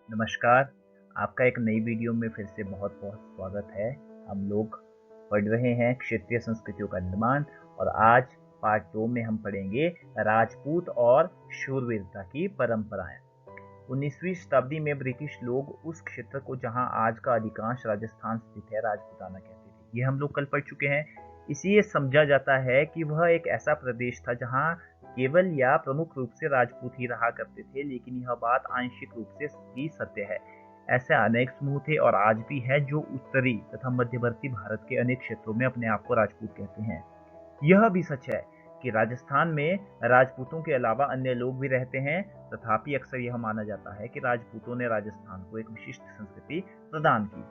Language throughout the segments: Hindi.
नमस्कार, आपका एक नई वीडियो में फिर से बहुत-बहुत स्वागत है। हम लोग पढ़ रहे हैं क्षेत्रीय संस्कृतियों का निर्माण और आज पार्ट 2 में हम पढ़ेंगे राजपूत और शूरवीरता की परंपराएं। 19वीं शताब्दी में ब्रिटिश लोग उस क्षेत्र को जहां आज का अधिकांश राजस्थान स्थित है राजपूताना कहते थे। ये हम लोग कल पढ़ चुके हैं। इसी ये समझा जाता है कि वह एक ऐसा प्रदेश था जहां केवल या प्रमुख रूप से राजपूत ही रहा करते थे, लेकिन यह बात आंशिक रूप से ही सत्य है। ऐसे अनेक समूह थे और आज भी है जो उत्तरी तथा मध्यवर्ती भारत के अनेक क्षेत्रों में अपने आप को राजपूत कहते हैं। यह भी सच है कि राजस्थान में राजपूतों के अलावा अन्य लोग भी रहते हैं, तथापि अक्सर यह माना जाता है कि राजपूतों ने राजस्थान को एक विशिष्ट संस्कृति प्रदान की।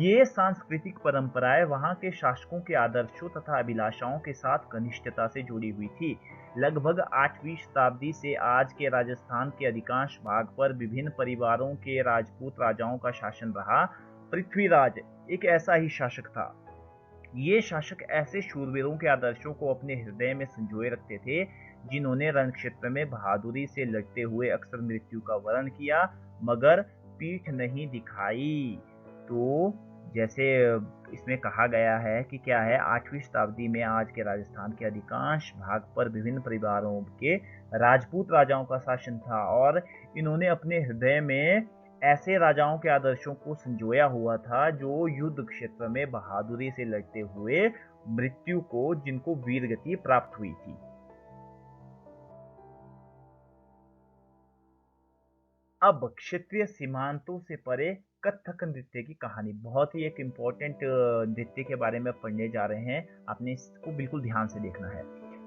ये सांस्कृतिक परंपराएं वहां के शासकों के आदर्शों तथा अभिलाषाओं के साथ घनिष्ठता से जुड़ी हुई थी। लगभग 8वीं शताब्दी से आज के राजस्थान के अधिकांश भाग पर विभिन्न परिवारों के राजपूत राजाओं का शासन रहा। पृथ्वीराज एक ऐसा ही शासक था। ये शासक ऐसे शूरवीरों के आदर्शों को अपने हृदय में संजोए रखते थे, जिन्होंने रण क्षेत्र में बहादुरी से लड़ते हुए अक्सर मृत्यु का वरण किया, मगर पीठ नहीं दिखाई। तो जैसे इसमें कहा गया है कि क्या है, 8वीं शताब्दी में आज के राजस्थान के अधिकांश भाग पर विभिन्न परिवारों के राजपूत राजाओं का शासन था और इन्होंने अपने हृदय में ऐसे राजाओं के आदर्शों को संजोया हुआ था जो युद्ध क्षेत्र में बहादुरी से लड़ते हुए मृत्यु को जिनको वीरगति प्राप्त हुई थी। अब क्षेत्रीय सीमांतों से परे कथक नृत्य की कहानी, बहुत ही एक इम्पोर्टेंट नृत्य के बारे में पढ़ने जा रहे हैं। आपने इसको बिल्कुल ध्यान से देखना है।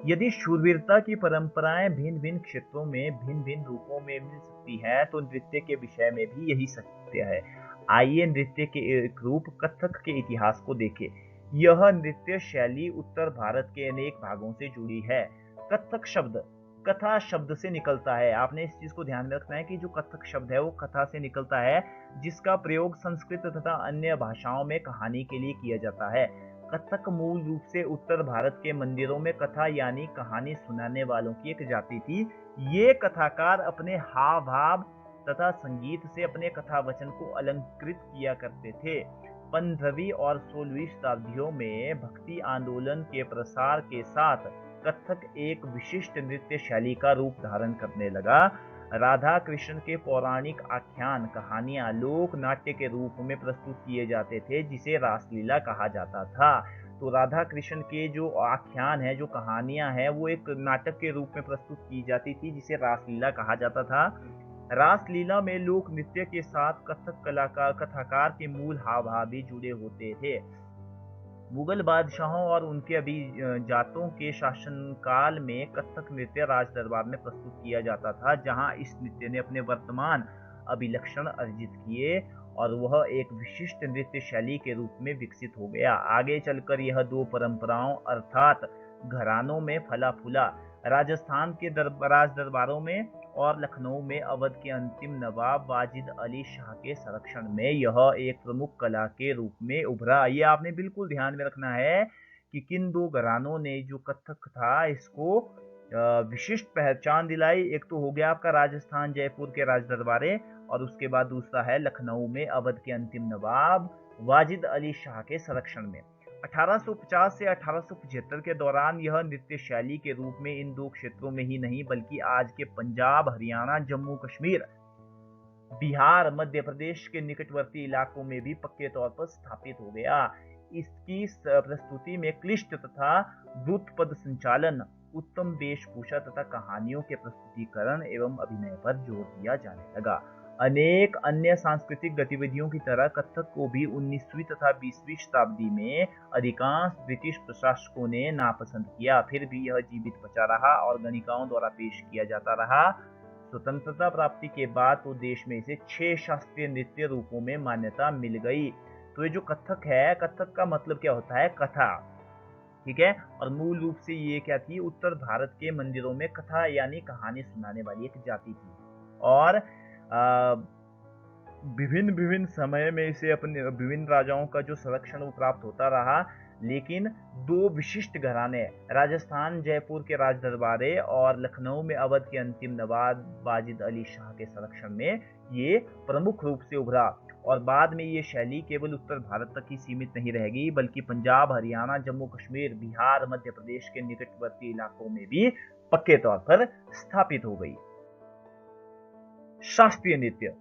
यदि शूरवीरता की परंपराएं भिन्न भिन्न क्षेत्रों में भिन्न भिन्न रूपों में मिल सकती है, तो नृत्य के विषय में भी यही सत्य है। आइए नृत्य के एक रूप कथक के इतिहास को देखें। यह नृत्य शैली उत्तर भारत के अनेक भागों से जुड़ी है। कथक शब्द कथा शब्द से निकलता है। आपने इस चीज को ध्यान में रखना है कि जो कथक शब्द है वो कथा से निकलता है, जिसका प्रयोग संस्कृत तथा अन्य भाषाओं में कहानी के लिए किया जाता है। कथक मूल रूप से उत्तर भारत के मंदिरों में कथा यानी कहानी सुनाने वालों की एक जाति थी। ये कथाकार अपने हाव भाव तथा संगीत से अपने कथा वचन को अलंकृत किया करते थे। 15वीं और 16वीं शताब्दियों में भक्ति आंदोलन के प्रसार के साथ कथक एक विशिष्ट नृत्य शैली का रूप धारण करने लगा। राधा कृष्ण के पौराणिक आख्यान कहानियां लोक नाट्य के रूप में प्रस्तुत किए जाते थे, जिसे रासलीला कहा जाता था। तो राधा कृष्ण के जो आख्यान है, जो कहानियां हैं, वो एक नाटक के रूप में प्रस्तुत की जाती थी, जिसे रासलीला कहा जाता था। रासलीला में लोक नृत्य के साथ कथक कलाकार कथाकार के मूल हाव भाव भी जुड़े होते थे। मुगल बादशाहों और उनके अभिजातों के शासनकाल में कथक नृत्य राज दरबार में प्रस्तुत किया जाता था, जहां इस नृत्य ने अपने वर्तमान अभिलक्षण अर्जित किए और वह एक विशिष्ट नृत्य शैली के रूप में विकसित हो गया। आगे चलकर यह दो परंपराओं अर्थात घरानों में फला फूला। राजस्थान के राज दरबारों में और लखनऊ में अवध के अंतिम नवाब वाजिद अली शाह के संरक्षण में यह एक प्रमुख कला के रूप में उभरा। ये आपने बिल्कुल ध्यान में रखना है कि किन दो घरानों ने जो कथक था इसको विशिष्ट पहचान दिलाई। एक तो हो गया आपका राजस्थान जयपुर के राज दरबारे, और उसके बाद दूसरा है लखनऊ में अवध के अंतिम नवाब वाजिद अली शाह के संरक्षण में। 1850 से 1875 के दौरान यह नृत्य शैली के रूप में इन दो क्षेत्रों में ही नहीं बल्कि आज के पंजाब, हरियाणा, जम्मू कश्मीर, बिहार, मध्य प्रदेश के निकटवर्ती इलाकों में भी पक्के तौर पर स्थापित हो गया। इसकी प्रस्तुति में क्लिष्ट तथा द्रुत पद संचालन, उत्तम वेशभूषा तथा कहानियों के प्रस्तुतिकरण एवं अभिनय पर जोर दिया जाने लगा। अनेक अन्य सांस्कृतिक गतिविधियों की तरह कथक को भी 19वीं तथा 20वीं शताब्दी में अधिकांश ब्रिटिश प्रशासकों ने नापसंद किया। फिर भी यह जीवित बचा रहा और गणिकाओं द्वारा पेश किया जाता रहा। स्वतंत्रता प्राप्ति के बाद तो देश में इसे 6 शास्त्रीय नृत्य रूपों में मान्यता मिल गई। तो ये जो कथक है, कथक का मतलब क्या होता है? कथा। ठीक है। और मूल रूप से ये क्या थी? उत्तर भारत के मंदिरों में कथा यानी कहानी सुनाने वाली एक जाति थी और विभिन्न विभिन्न समय में इसे अपने विभिन्न राजाओं का जो संरक्षण वो प्राप्त होता रहा। लेकिन दो विशिष्ट घराने, राजस्थान जयपुर के राज दरबारे और लखनऊ में अवध के अंतिम नवाब वाजिद अली शाह के संरक्षण में ये प्रमुख रूप से उभरा। और बाद में ये शैली केवल उत्तर भारत तक ही सीमित नहीं रहेगी, बल्कि पंजाब, हरियाणा, जम्मू कश्मीर, बिहार, मध्य प्रदेश के निकटवर्ती इलाकों में भी पक्के तौर पर स्थापित हो गई। शास्त्रीय नृत्य,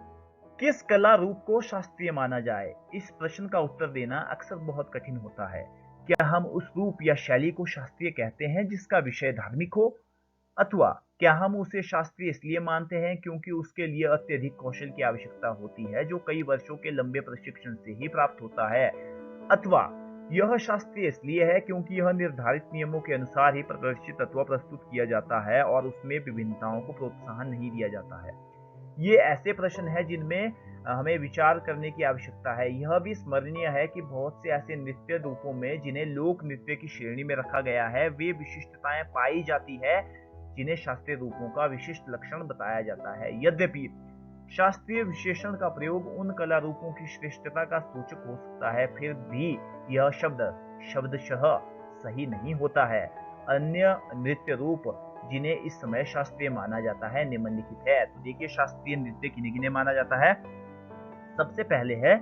किस कला रूप को शास्त्रीय माना जाए? इस प्रश्न का उत्तर देना अक्सर बहुत कठिन होता है। क्या हम उस रूप या शैली को शास्त्रीय कहते हैं जिसका विषय धार्मिक हो, अथवा क्या हम उसे शास्त्रीय इसलिए मानते हैं क्योंकि उसके लिए अत्यधिक कौशल की आवश्यकता होती है जो कई वर्षों के लंबे प्रशिक्षण से ही प्राप्त होता है, अथवा यह शास्त्रीय इसलिए है क्योंकि यह निर्धारित नियमों के अनुसार ही प्रदर्शित अथवा प्रस्तुत किया जाता है और उसमें विभिन्नताओं को प्रोत्साहन नहीं दिया जाता है। ये ऐसे प्रश्न हैं जिनमें हमें विचार करने की आवश्यकता है। यह भी स्मरणीय है कि बहुत से ऐसे नृत्य रूपों में जिन्हें लोक नृत्य की श्रेणी में रखा गया है, वे विशिष्टताएं पाई जाती है जिन्हें शास्त्रीय रूपों का विशिष्ट लक्षण बताया जाता है। यद्यपि शास्त्रीय विशेषण का प्रयोग उन कला रूपों की श्रेष्ठता का सूचक हो सकता है, फिर भी यह शब्द शब्दशः सही नहीं होता है। अन्य नृत्य रूप जिन्हें इस समय शास्त्रीय माना जाता है निम्नलिखित है। तो देखिए, शास्त्रीय नृत्य किन्हें किन्हें माना जाता है। सबसे पहले है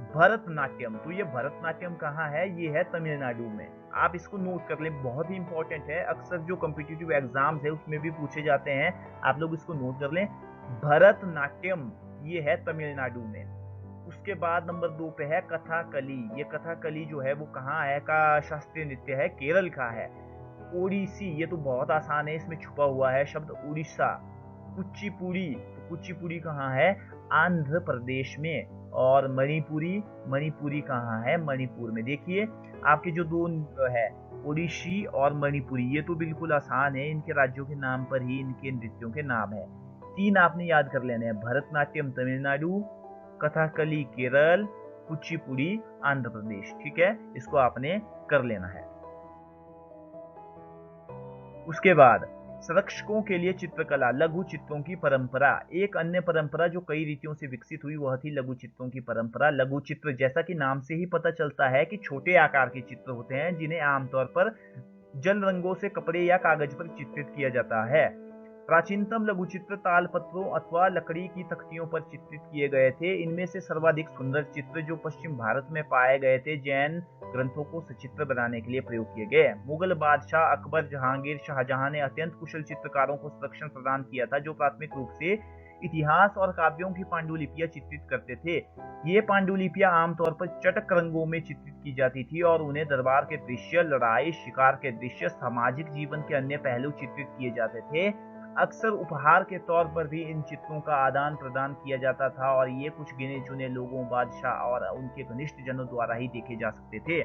भरतनाट्यम। तो ये भरतनाट्यम कहाँ है? ये है तमिलनाडु में। आप इसको नोट कर लें, बहुत ही इंपॉर्टेंट है। अक्सर जो कॉम्पिटिटिव एग्जाम्स है उसमें भी पूछे जाते हैं, आप लोग इसको नोट कर लें। भरतनाट्यम ये है तमिलनाडु में। उसके बाद नंबर 2 पे है कथाकली। ये कथाकली जो है वो कहाँ है का शास्त्रीय नृत्य है? केरल का है। ओडिसी, ये तो बहुत आसान है, इसमें छुपा हुआ है शब्द उड़ीसा। कुचिपुड़ी, तो कुचिपुड़ी कहाँ है? आंध्र प्रदेश में। और मणिपुरी, मणिपुरी कहाँ है? मणिपुर में। देखिए, आपके जो दो है ओडिसी और मणिपुरी, ये तो बिल्कुल आसान है, इनके राज्यों के नाम पर ही इनके नृत्यों के नाम है। 3 आपने याद कर लेने हैं, भरतनाट्यम तमिलनाडु, कथकली केरल, कुचिपुड़ी आंध्र प्रदेश। ठीक है, इसको आपने कर लेना है। उसके बाद संरक्षकों के लिए चित्रकला, लघु चित्रों की परंपरा। एक अन्य परंपरा जो कई रीतियों से विकसित हुई वह थी लघु चित्रों की परंपरा। लघु चित्र, जैसा कि नाम से ही पता चलता है कि छोटे आकार के चित्र होते हैं जिन्हें आमतौर पर जल रंगों से कपड़े या कागज पर चित्रित किया जाता है। प्राचीनतम लघुचित्र तालपत्रों अथवा लकड़ी की तख्तियों पर चित्रित किए गए थे। इनमें से सर्वाधिक सुंदर चित्र जो पश्चिम भारत में पाए गए थे, जैन ग्रंथों को सचित्र बनाने के लिए प्रयोग किए गए। मुगल बादशाह अकबर, जहांगीर, शाहजहां ने अत्यंत कुशल चित्रकारों को संरक्षण प्रदान किया था जो प्राथमिक रूप से इतिहास और काव्यों की पांडुलिपियां चित्रित करते थे। ये पांडुलिपियां आमतौर पर चटक रंगों में चित्रित की जाती थी और उन्हें दरबार के दृश्य, लड़ाई, शिकार के दृश्य, सामाजिक जीवन के अन्य पहलू चित्रित किए जाते थे। अक्सर उपहार के तौर पर भी इन चित्रों का आदान प्रदान किया जाता था और ये कुछ गिने चुने लोगों, बादशाह और उनके घनिष्ठ जनों द्वारा ही देखे जा सकते थे।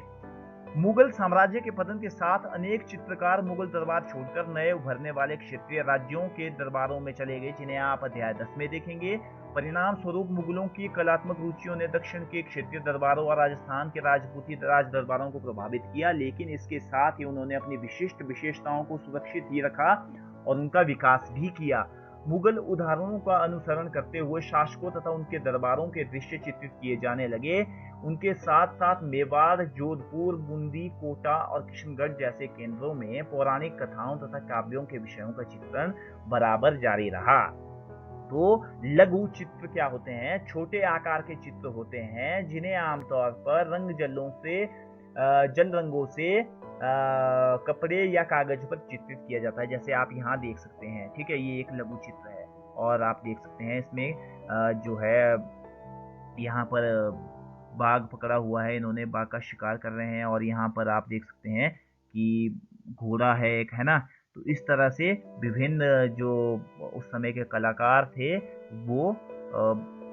मुगल साम्राज्य के पतन के साथ अनेक चित्रकार मुगल दरबार छोड़कर नए उभरने वाले क्षेत्रीय राज्यों के दरबारों में चले गए, जिन्हें आप अध्याय 10 में देखेंगे। परिणाम स्वरूप मुगलों की कलात्मक रुचियों ने दक्षिण के क्षेत्रीय दरबारों और राजस्थान के राजपूती राज दरबारों को प्रभावित किया, लेकिन इसके साथ ही उन्होंने अपनी विशिष्ट विशेषताओं को सुरक्षित ही रखा और उनका विकास भी किया। मुगल उदाहरणों का अनुसरण करते हुए शासकों तथा उनके दरबारों के दृश्य चित्रित किए जाने लगे। उनके साथ साथ मेवाड़, जोधपुर, बूंदी, कोटा और किशनगढ़ जैसे केंद्रों में पौराणिक कथाओं तथा काव्यों के विषयों का चित्रण बराबर जारी रहा। तो लघु चित्र क्या होते हैं? छोटे आकार के चित्र होते हैं जिन्हें आमतौर पर जल रंगों से कपड़े या कागज पर चित्रित किया जाता है, जैसे आप यहाँ देख सकते हैं। ठीक है, ये एक लघु चित्र है और आप देख सकते हैं इसमें जो है यहाँ पर बाघ पकड़ा हुआ है, इन्होंने बाघ का शिकार कर रहे हैं और यहाँ पर आप देख सकते हैं कि घोड़ा है एक, है ना। तो इस तरह से विभिन्न जो उस समय के कलाकार थे वो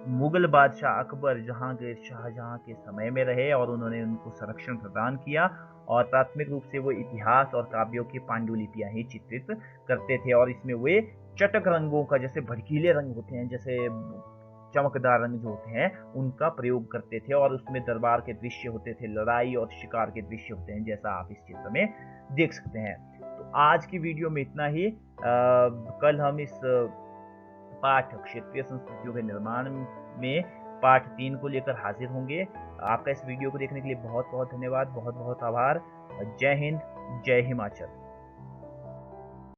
मुगल बादशाह अकबर, जहांगीर, शाहजहां के समय में रहे और उन्होंने उनको संरक्षण प्रदान किया और प्राथमिक रूप से वो इतिहास और काव्यों की पांडुलिपियां ही चित्रित करते थे और इसमें वे चटक रंगों का, जैसे भड़कीले रंग होते हैं, जैसे चमकदार रंग जो होते हैं, उनका प्रयोग करते थे और उसमें दरबार के दृश्य होते थे, लड़ाई और शिकार के दृश्य होते हैं, जैसा आप इस चित्र में देख सकते हैं। तो आज की वीडियो में इतना ही। कल हम इस पाठ क्षेत्रीय संस्कृतियों के निर्माण में पाठ 3 को लेकर हाजिर होंगे। आपका इस वीडियो को देखने के लिए बहुत बहुत धन्यवाद, बहुत बहुत आभार। जय हिंद, जय हिमाचल।